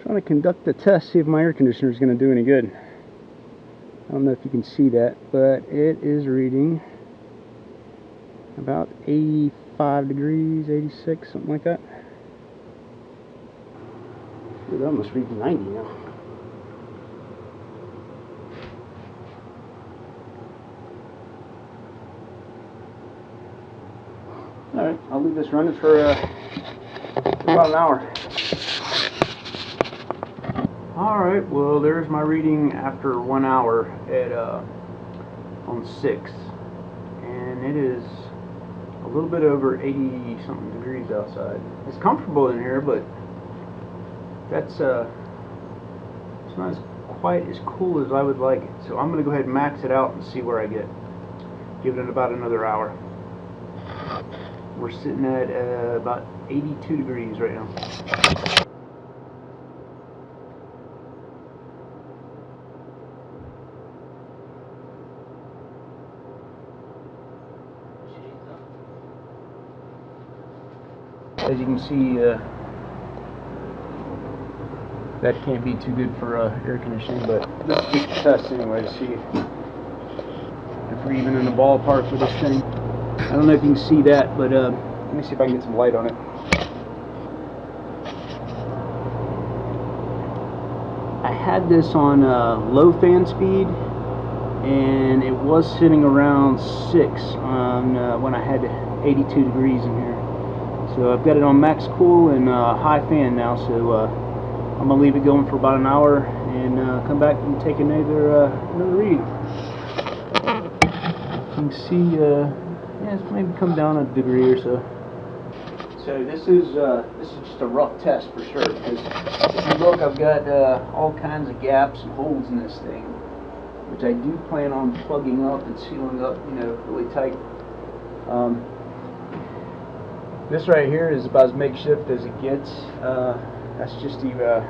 trying to conduct the test, see if my air conditioner is going to do any good. I don't know if you can see that, but it is reading about 85 degrees, 86, something like that. It almost reads 90 now. Alright, I'll leave this running for about an hour. Alright, well there's my reading after 1 hour at on 6. And it is a little bit over 80 something degrees outside. It's comfortable in here, but that's it's not as quite as cool as I would like it. So I'm gonna go ahead and max it out and see where I get. Give it about another hour. We're sitting at about 82 degrees right now. As you can see, that can't be too good for air conditioning, but this is just a test anyway to see if we're even in the ballpark with this thing. I don't know if you can see that, but let me see if I can get some light on it. I had this on low fan speed, and it was sitting around 6 on when I had 82 degrees in here. So I've got it on max cool and high fan now, so I'm going to leave it going for about an hour and come back and take another reading. You can see, yeah, it's maybe come down a degree or so. So this is just a rough test for sure, because if you look, I've got all kinds of gaps and holes in this thing, which I do plan on plugging up and sealing up, you know, really tight. This right here is about as makeshift as it gets. That's just to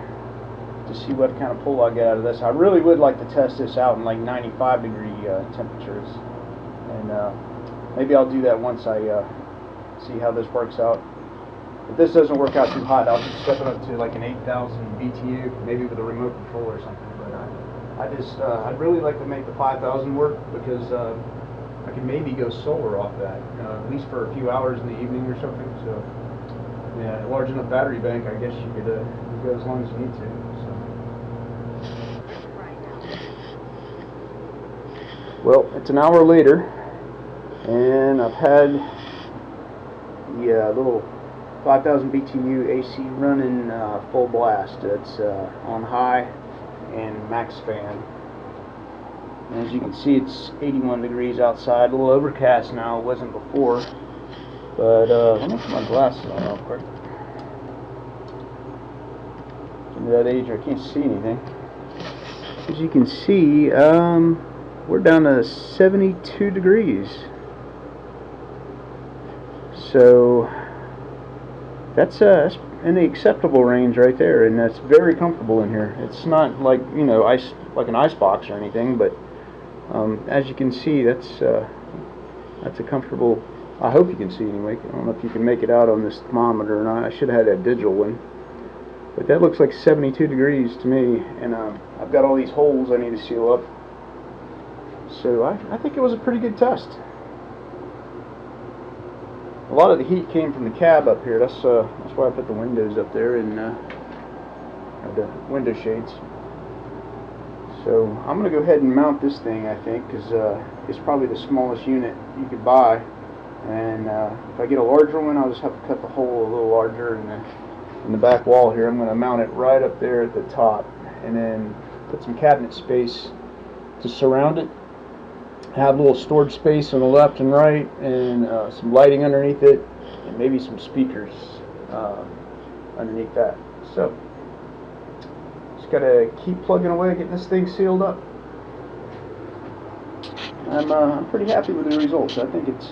see what kind of pull I get out of this. I really would like to test this out in like 95 degree temperatures, and maybe I'll do that once I see how this works out. If this doesn't work out too hot, I'll just step it up to like an 8,000 BTU, maybe with a remote control or something. But I'd really like to make the 5,000 work, because I can maybe go solar off that, at least for a few hours in the evening or something. So, yeah, a large enough battery bank, I guess you could go as long as you need to. So. Well, it's an hour later, and I've had the little 5,000 BTU AC running full blast. It's on high and max fan. And as you can see, it's 81 degrees outside, a little overcast now. It wasn't before. But let me put my glasses on real quick. At that age, I can't see anything. As you can see, we're down to 72 degrees. So that's in the acceptable range right there, and that's very comfortable in here. It's not like, you know, like an ice box or anything, but as you can see, that's a comfortable. I hope you can see anyway. I don't know if you can make it out on this thermometer or not. I should have had a digital one, but that looks like 72 degrees to me. And I've got all these holes I need to seal up. So I think it was a pretty good test. A lot of the heat came from the cab up here. That's why I put the windows up there and the window shades. So I'm going to go ahead and mount this thing, I think, because it's probably the smallest unit you could buy. And if I get a larger one, I'll just have to cut the hole a little larger in the back wall here. I'm going to mount it right up there at the top, and then put some cabinet space to surround it. Have a little storage space on the left and right, and some lighting underneath it, and maybe some speakers underneath that. So just gotta keep plugging away, getting this thing sealed up. I'm pretty happy with the results. I think it's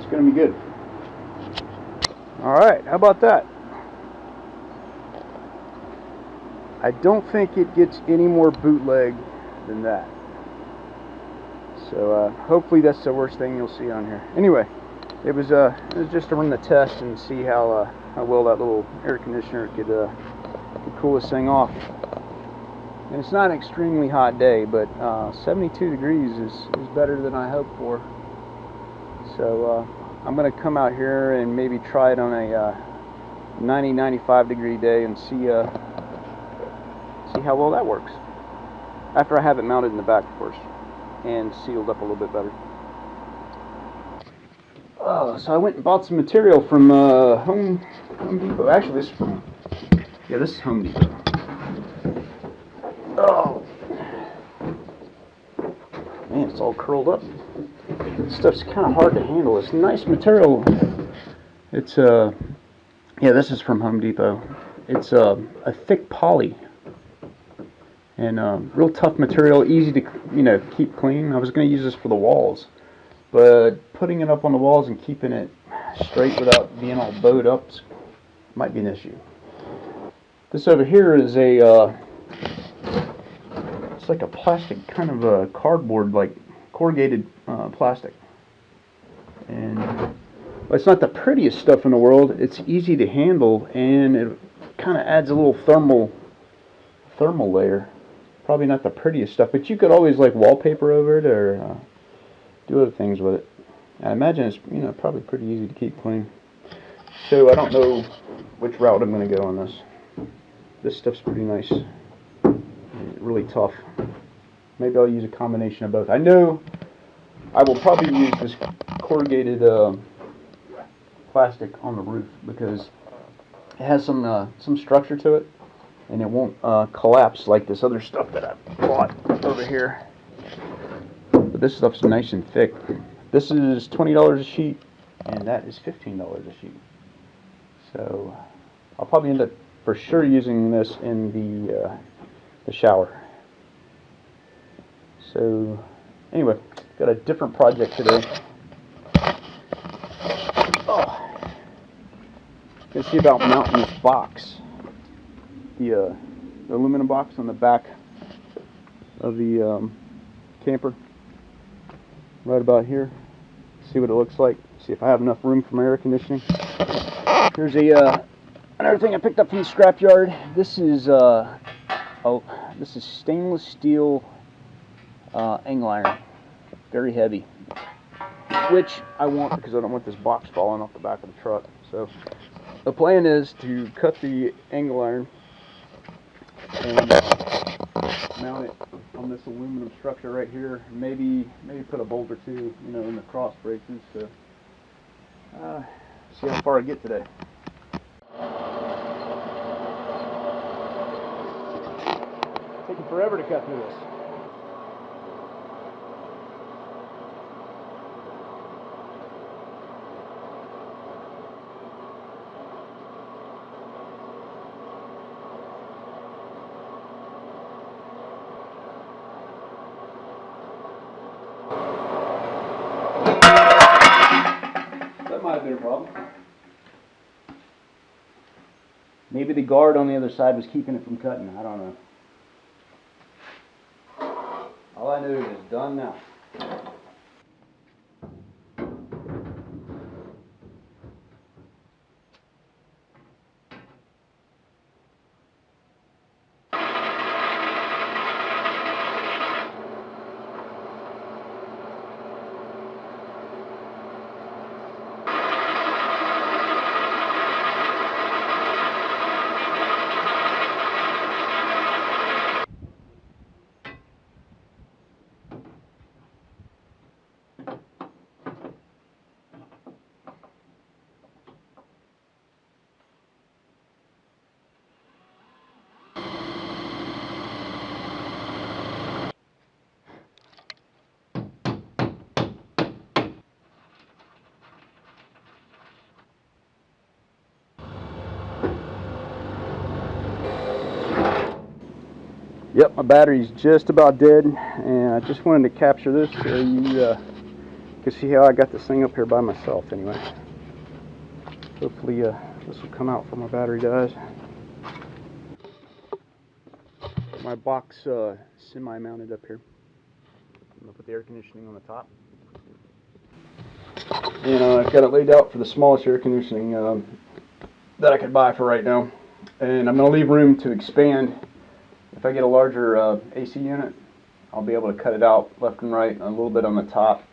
gonna be good. All right, how about that? I don't think it gets any more bootleg than that. So hopefully that's the worst thing you'll see on here. Anyway, it was just to run the test and see how well that little air conditioner could cool this thing off. And it's not an extremely hot day, but 72 degrees is better than I hoped for. So I'm going to come out here and maybe try it on a 90-95 degree day and see how well that works. After I have it mounted in the back, of course, and sealed up a little bit better. Oh, so I went and bought some material from Home Depot. Actually, this is Home Depot. Oh, man, it's all curled up. This stuff's kind of hard to handle. It's nice material. It's yeah, this is from Home Depot. It's a thick poly and real tough material, easy to keep clean. I was going to use this for the walls, but putting it up on the walls and keeping it straight without being all bowed up might be an issue. This over here is it's like a plastic kind of a cardboard, like corrugated plastic, and well, it's not the prettiest stuff in the world. It's easy to handle, and it kind of adds a little thermal layer. Probably not the prettiest stuff, but you could always like wallpaper over it or do other things with it. I imagine it's probably pretty easy to keep clean. So I don't know which route I'm going to go on this. This stuff's pretty nice, really tough. Maybe I'll use a combination of both. I know I will probably use this corrugated plastic on the roof because it has some structure to it, and it won't collapse like this other stuff that I bought over here. But this stuff's nice and thick. This is $20 a sheet, and that is $15 a sheet. So I'll probably end up for sure using this in the shower. So anyway, got a different project today. Oh, gonna see about mounting this box, the aluminum box on the back of the camper, right about here. See what it looks like. See if I have enough room for my air conditioning. Here's another thing I picked up from the scrapyard. This is this is stainless steel angle iron, very heavy, which I want because I don't want this box falling off the back of the truck. So the plan is to cut the angle iron and mount it on this aluminum structure right here. Maybe put a bolt or two, in the cross braces. So see how far I get today. Taking forever to cut through this. That might have been a problem. Maybe the guard on the other side was keeping it from cutting. I don't know. All I know is it's done now. Yep, my battery's just about dead, and I just wanted to capture this so you can see how I got this thing up here by myself anyway. Hopefully this will come out before my battery dies. My box semi-mounted up here. I'm going to put the air conditioning on the top. And I've got it laid out for the smallest air conditioning that I could buy for right now. and I'm going to leave room to expand. If I get a larger AC unit, I'll be able to cut it out left and right, a little bit on the top,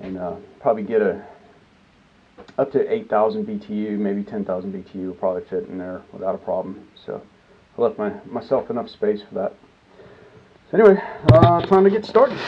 and probably get up to 8,000 BTU, maybe 10,000 BTU will probably fit in there without a problem. So I left myself enough space for that. So anyway, time to get started.